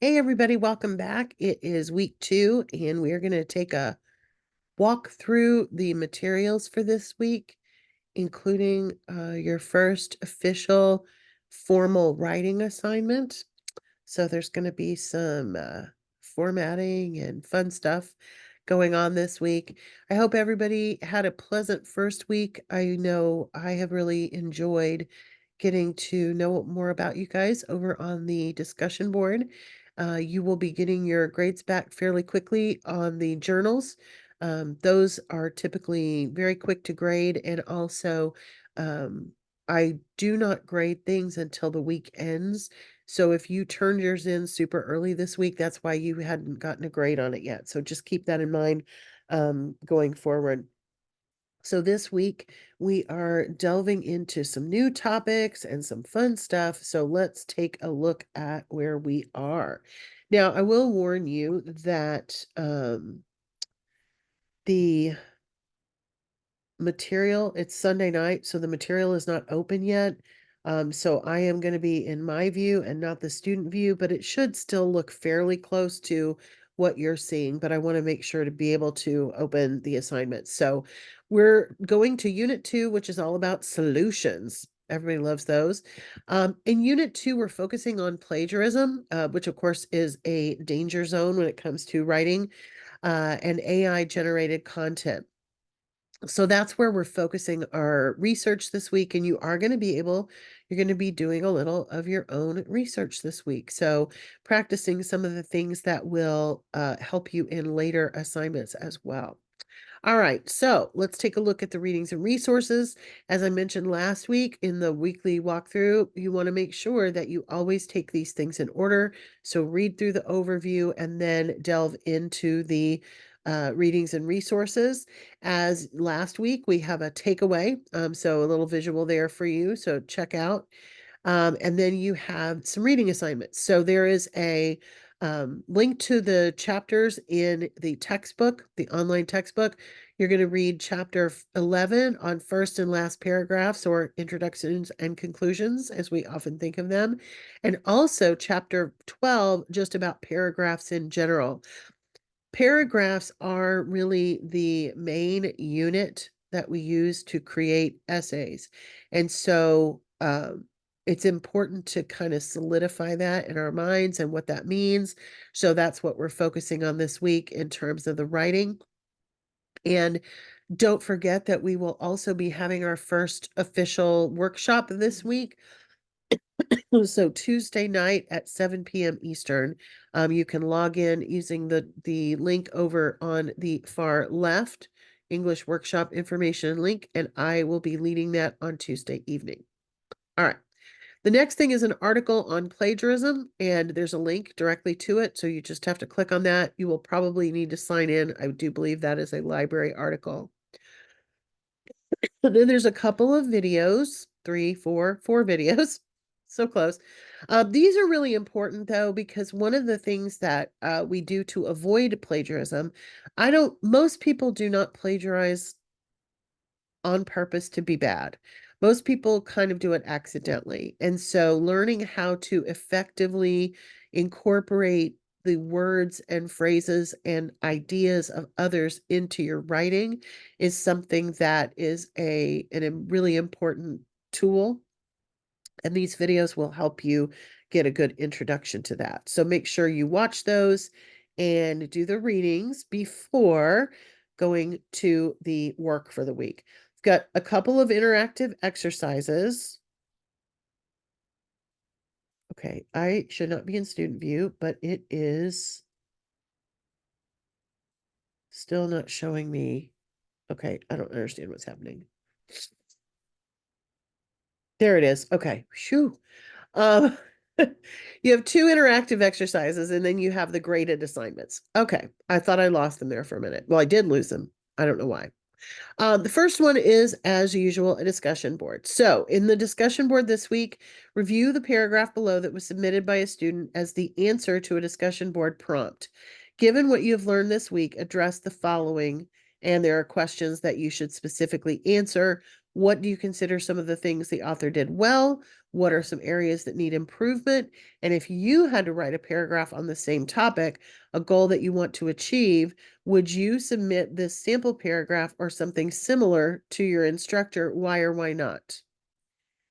Hey everybody, welcome back. It is week 2, and we're going to take a walk through the materials for this week, including your first official formal writing assignment. So there's going to be some formatting and fun stuff going on this week. I hope everybody had a pleasant first week. I know I have really enjoyed getting to know more about you guys over on the discussion board. You will be getting your grades back fairly quickly on the journals. Those are typically very quick to grade, and also I do not grade things until the week ends. So if you turned yours in super early this week, that's why you hadn't gotten a grade on it yet. So just keep that in mind going forward. So this week we are delving into some new topics and some fun stuff. So let's take a look at where we are. Now, I will warn you that the material, it's Sunday night, so the material is not open yet. So I am going to be in my view and not the student view, but it should still look fairly close to what you're seeing, but I want to make sure to be able to open the assignment. So we're going to Unit 2, which is all about solutions. Everybody loves those. In Unit 2, we're focusing on plagiarism, which of course is a danger zone when it comes to writing and AI generated content. So that's where we're focusing our research this week, and you're going to be doing a little of your own research this week. So practicing some of the things that will help you in later assignments as well. All right, so let's take a look at the readings and resources. As I mentioned last week in the weekly walkthrough, you want to make sure that you always take these things in order. So read through the overview and then delve into the readings and resources. As last week, we have a takeaway, so a little visual there for you. So check out. And then you have some reading assignments. So there is a link to the chapters in the textbook, the online textbook. You're going to read chapter 11 on first and last paragraphs, or introductions and conclusions, as we often think of them. And also chapter 12, just about paragraphs in general. Paragraphs are really the main unit that we use to create essays. And so it's important to kind of solidify that in our minds and what that means. So that's what we're focusing on this week in terms of the writing. And don't forget that we will also be having our first official workshop this week. So Tuesday night at 7 p.m. Eastern, you can log in using the link over on the far left, English Workshop information link, and I will be leading that on Tuesday evening. All right. The next thing is an article on plagiarism, and there's a link directly to it, so you just have to click on that. You will probably need to sign in. I do believe that is a library article. And then there's a couple of videos, four videos. So close. These are really important though, because one of the things that we do to avoid plagiarism, most people do not plagiarize on purpose to be bad. Most people kind of do it accidentally. And so learning how to effectively incorporate the words and phrases and ideas of others into your writing is something that is a really important tool. And these videos will help you get a good introduction to that. So make sure you watch those and do the readings before going to the work for the week. I've got a couple of interactive exercises. Okay, I should not be in student view, but it is still not showing me. Okay, I don't understand what's happening. There it is. Okay, shoo. Um, you have two interactive exercises, and then you have the graded assignments. Okay, I thought I lost them there for a minute. Well, I did lose them. I don't know why. The first one is, as usual, a discussion board. So in the discussion board this week, review the paragraph below that was submitted by a student as the answer to a discussion board prompt. Given what you have learned this week, address the following, and there are questions that you should specifically answer. What do you consider some of the things the author did well? What are some areas that need improvement? And if you had to write a paragraph on the same topic, a goal that you want to achieve, would you submit this sample paragraph or something similar to your instructor? Why or why not?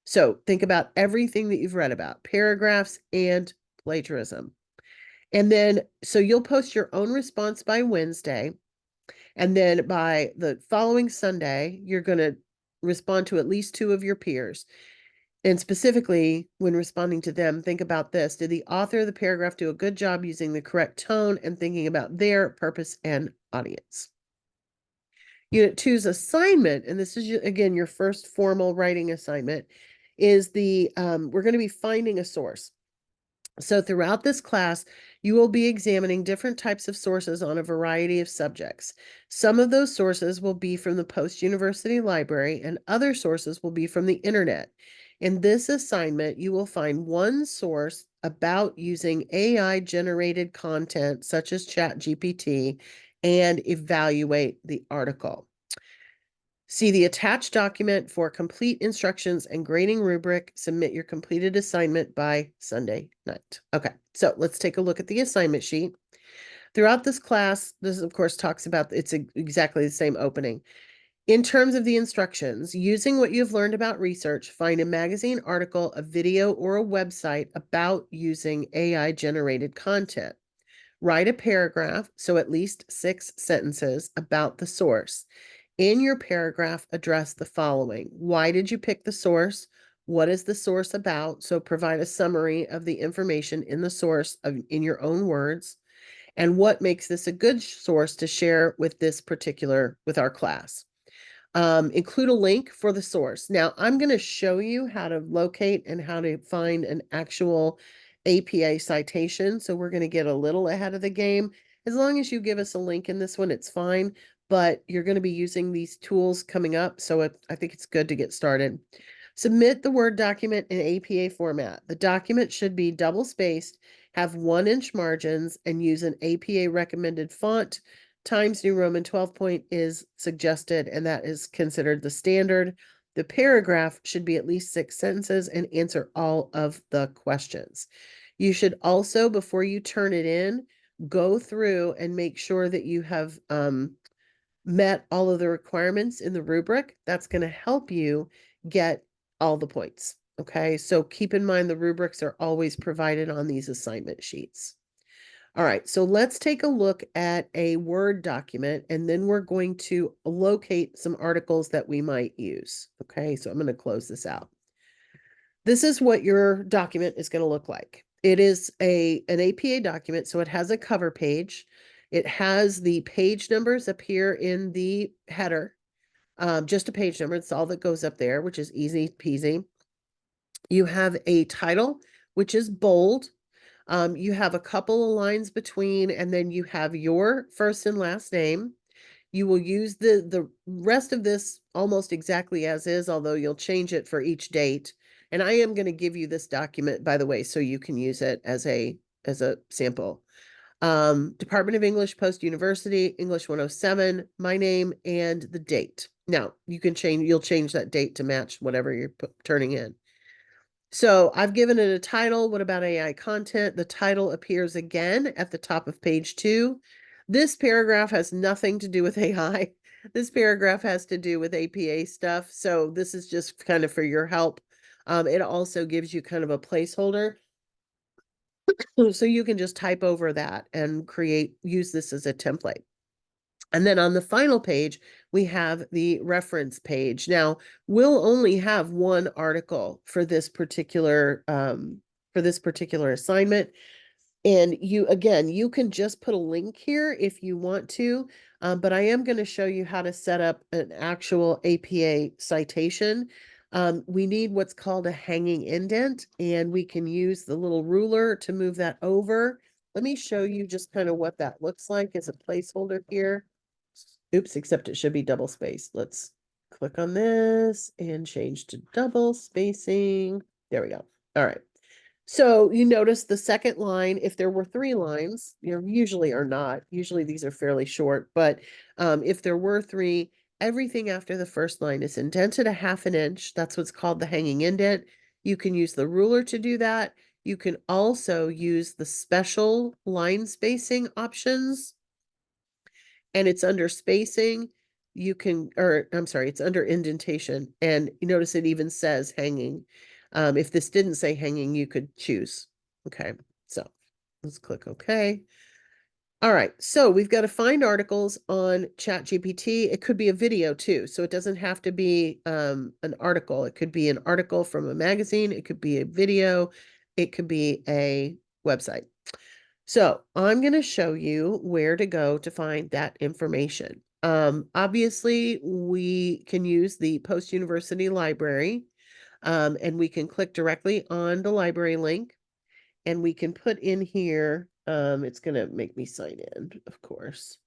So think about everything that you've read about, paragraphs and plagiarism. And then, so you'll post your own response by Wednesday. And then by the following Sunday, you're going to respond to at least 2 of your peers. And specifically, when responding to them, think about this. Did the author of the paragraph do a good job using the correct tone and thinking about their purpose and audience? Unit 2's assignment, and this is, again, your first formal writing assignment, is we're going to be finding a source. So throughout this class, you will be examining different types of sources on a variety of subjects. Some of those sources will be from the post-university library, and other sources will be from the internet. In this assignment, you will find one source about using AI-generated content, such as ChatGPT, and evaluate the article. See the attached document for complete instructions and grading rubric. Submit your completed assignment by Sunday night. Okay, so let's take a look at the assignment sheet. Throughout this class, this of course talks about, it's exactly the same opening. In terms of the instructions, using what you've learned about research, find a magazine article, a video, or a website about using AI-generated content. Write a paragraph, so at least 6 sentences, about the source. In your paragraph, address the following. Why did you pick the source? What is the source about? So provide a summary of the information in the source in your own words. And what makes this a good source to share with with our class? Include a link for the source. Now, I'm going to show you how to locate and how to find an actual APA citation. So we're going to get a little ahead of the game. As long as you give us a link in this one, it's fine. But you're going to be using these tools coming up. So I think it's good to get started. Submit the Word document in APA format. The document should be double-spaced, have 1-inch margins, and use an APA recommended font. Times New Roman 12 point is suggested, and that is considered the standard. The paragraph should be at least 6 sentences and answer all of the questions. You should also, before you turn it in, go through and make sure that you have met all of the requirements in the rubric. That's going to help you get all the points. Okay, so keep in mind the rubrics are always provided on these assignment sheets. All right, so let's take a look at a Word document, and then we're going to locate some articles that we might use. Okay, so I'm going to close this out. This is what your document is going to look like. It is an APA document, so it has a cover page. It has the page numbers appear in the header. Just a page number, it's all that goes up there, which is easy peasy. You have a title, which is bold. You have a couple of lines between, and then you have your first and last name. You will use the rest of this almost exactly as is, although you'll change it for each date. And I am going to give you this document, by the way, so you can use it as a sample. Department of English, Post University, English 107, my name, and the date. Now, you'll change that date to match whatever you're turning in. So I've given it a title. What about AI content? The title appears again at the top of page 2. This paragraph has nothing to do with AI. This paragraph has to do with APA stuff. So this is just kind of for your help. It also gives you kind of a placeholder. So you can just type over that and use this as a template. And then on the final page, we have the reference page. Now, we'll only have one article for this particular assignment. And you can just put a link here if you want to, but I am going to show you how to set up an actual APA citation. We need what's called a hanging indent, and we can use the little ruler to move that over. Let me show you just kind of what that looks like as a placeholder here. Oops, except it should be double spaced. Let's click on this and change to double spacing. There we go. All right. So you notice the second line, if there were 3 lines, usually are not. Usually these are fairly short, but if there were 3, everything after the first line is indented a half an inch. That's what's called the hanging indent. You can use the ruler to do that. You can also use the special line spacing options, and it's under spacing. You can, or I'm sorry, it's under indentation. And you notice it even says hanging. If this didn't say hanging, you could choose. Okay, so let's click OK. All right, so we've got to find articles on ChatGPT. It could be a video too, so it doesn't have to be an article. It could be an article from a magazine. It could be a video. It could be a website. So I'm going to show you where to go to find that information. Obviously, we can use the post-university library, and we can click directly on the library link, and we can put in here, it's going to make me sign in, of course.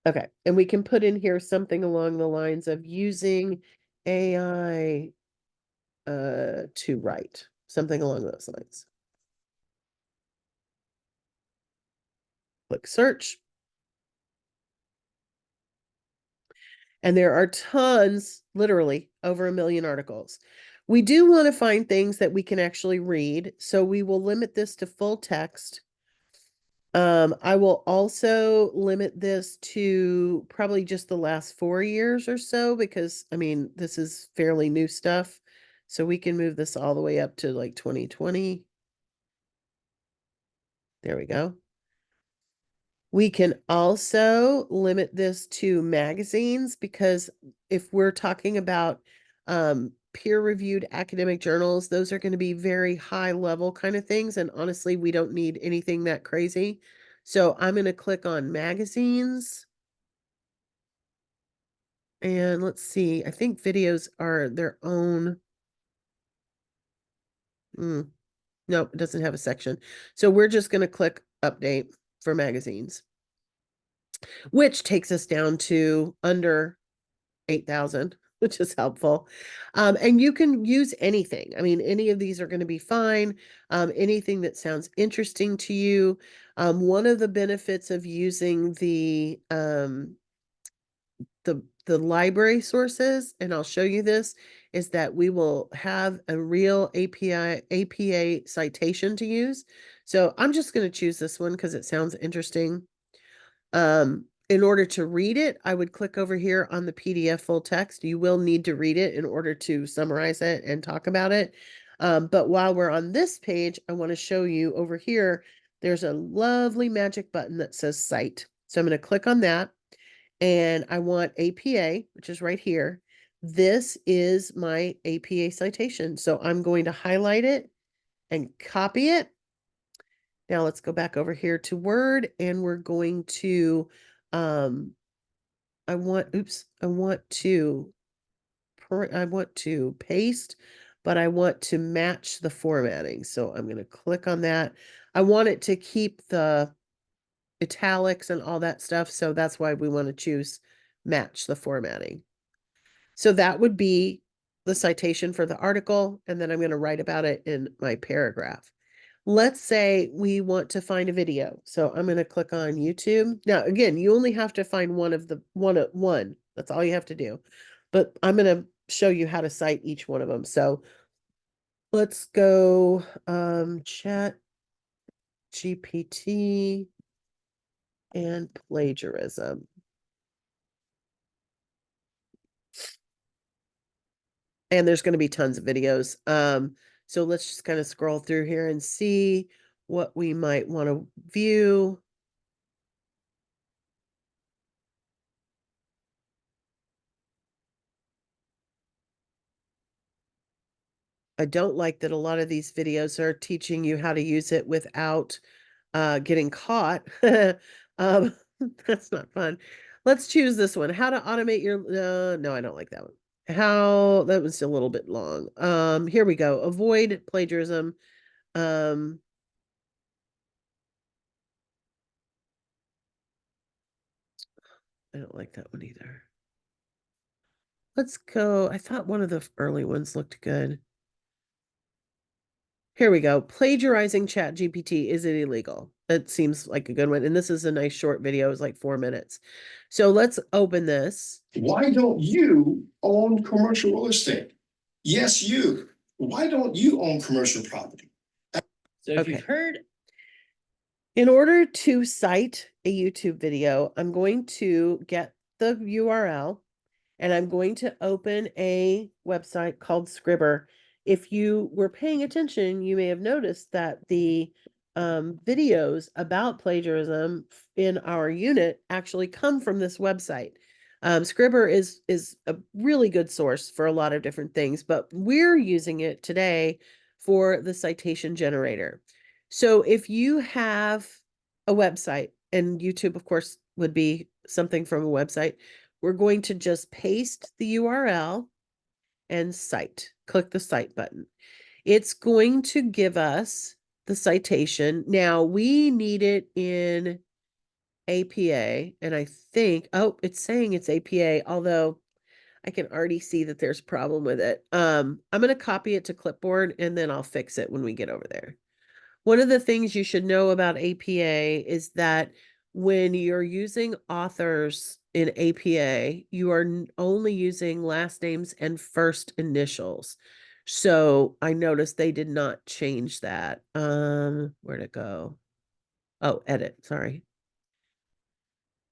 Okay, and we can put in here something along the lines of using AI to write, something along those lines. Click search. And there are tons, literally over 1 million articles. We do want to find things that we can actually read, so we will limit this to full text. I will also limit this to probably just the last 4 years or so, because I mean, this is fairly new stuff. So we can move this all the way up to like 2020. There we go. We can also limit this to magazines, because if we're talking about peer-reviewed academic journals, those are going to be very high level kind of things. And honestly, we don't need anything that crazy. So I'm going to click on magazines. And let's see, I think videos are their own. No, it doesn't have a section. So we're just going to click update for magazines, which takes us down to under 8,000, which is helpful. And you can use anything. I mean, any of these are going to be fine. Anything that sounds interesting to you. One of the benefits of using the library sources, and I'll show you this, is that we will have a real APA citation to use. So I'm just going to choose this one because it sounds interesting. In order to read it, I would click over here on the PDF full text. You will need to read it in order to summarize it and talk about it. But while we're on this page, I want to show you over here, there's a lovely magic button that says Cite. So I'm going to click on that, and I want APA, which is right here. This is my APA citation. So I'm going to highlight it and copy it. Now let's go back over here to Word, and we're going to, I want to paste, but I want to match the formatting. So I'm going to click on that. I want it to keep the italics and all that stuff. So that's why we want to choose match the formatting. So that would be the citation for the article, and then I'm going to write about it in my paragraph. Let's say we want to find a video. So I'm going to click on YouTube. Now, again, you only have to find one. That's all you have to do. But I'm going to show you how to cite each one of them. So let's go Chat GPT and plagiarism. And there's going to be tons of videos. So let's just kind of scroll through here and see what we might want to view. I don't like that a lot of these videos are teaching you how to use it without getting caught. um, that's not fun. Let's choose this one. How to automate your, no, I don't like that one. That was a little bit long. Here we go. Avoid plagiarism. Um, I don't like that one either. Let's go. I thought one of the early ones looked good. Here we go. Plagiarizing Chat GPT, is it illegal? That seems like a good one. And this is a nice short video. It's like 4 minutes. So let's open this. Why don't you own commercial real estate? Yes, you. Why don't you own commercial property? So if you've heard, in order to cite a YouTube video, I'm going to get the URL and I'm going to open a website called Scribber. If you were paying attention, you may have noticed that the videos about plagiarism in our unit actually come from this website. Scribber is a really good source for a lot of different things, but we're using it today for the citation generator. So if you have a website, and YouTube, of course, would be something from a website, we're going to just paste the URL and cite. Click the cite button. It's going to give us the citation. Now we need it in APA, and I think, oh, it's saying it's APA, although I can already see that there's a problem with it. I'm going to copy it to clipboard and then I'll fix it when we get over there. One of the things you should know about APA is that when you're using authors in APA, you are only using last names and first initials. So I noticed they did not change that. Where'd it go? Oh, edit, sorry.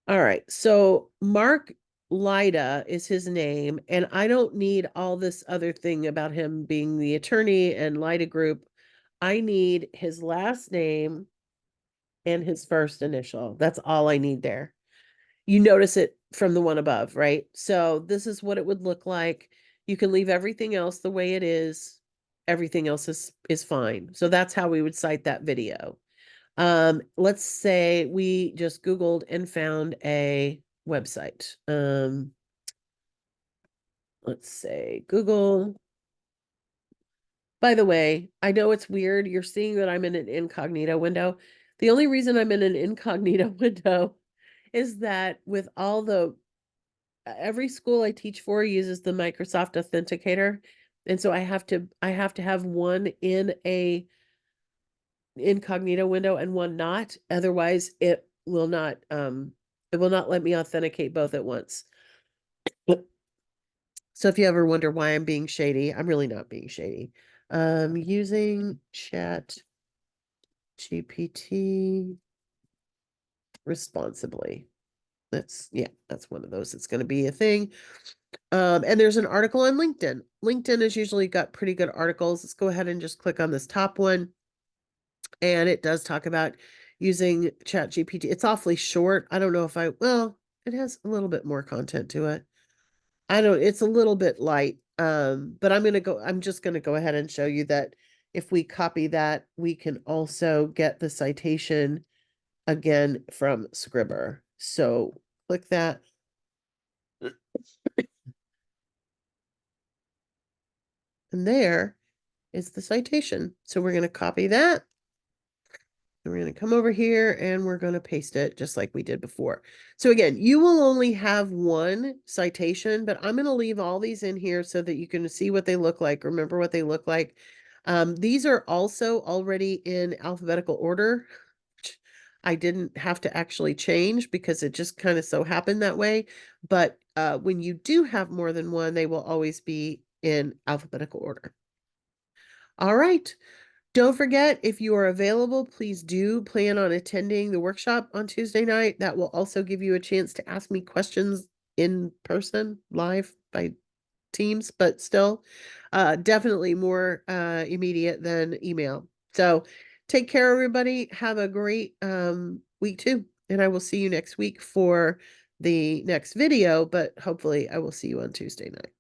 All right, so Mark Lida is his name, and I don't need all this other thing about him being the attorney and Lida Group. I need his last name and his first initial. That's all I need there. You notice it from the one above, right? So this is what it would look like. You can leave everything else the way it is. Everything else is fine. So that's how we would cite that video. Let's say we just Googled and found a website. Let's say Google. By the way, I know it's weird. You're seeing that I'm in an incognito window. The only reason I'm in an incognito window is that with all the every school I teach for uses the Microsoft Authenticator. And so I have to have one in a incognito window and one not. Otherwise it will not let me authenticate both at once. So if you ever wonder why I'm being shady, I'm really not being shady. Using Chat GPT responsibly. That's one of those. It's going to be a thing. And there's an article on LinkedIn. LinkedIn has usually got pretty good articles. Let's go ahead and just click on this top one. And it does talk about using Chat GPT. It's awfully short. I don't know if well, it has a little bit more content to it. It's a little bit light. But I'm just going to go ahead and show you that if we copy that, we can also get the citation again from Scribber. So click that. And there is the citation. So we're going to copy that. And we're going to come over here and we're going to paste it just like we did before. So again, you will only have one citation, but I'm going to leave all these in here so that you can see what they look like, remember what they look like. These are also already in alphabetical order, which I didn't have to actually change because it just kind of so happened that way. But when you do have more than one, they will always be in alphabetical order. All right. Don't forget, if you are available, please do plan on attending the workshop on Tuesday night. That will also give you a chance to ask me questions in person, live by Teams, but still definitely more immediate than email. So take care, everybody. Have a great week too. And I will see you next week for the next video, but hopefully I will see you on Tuesday night.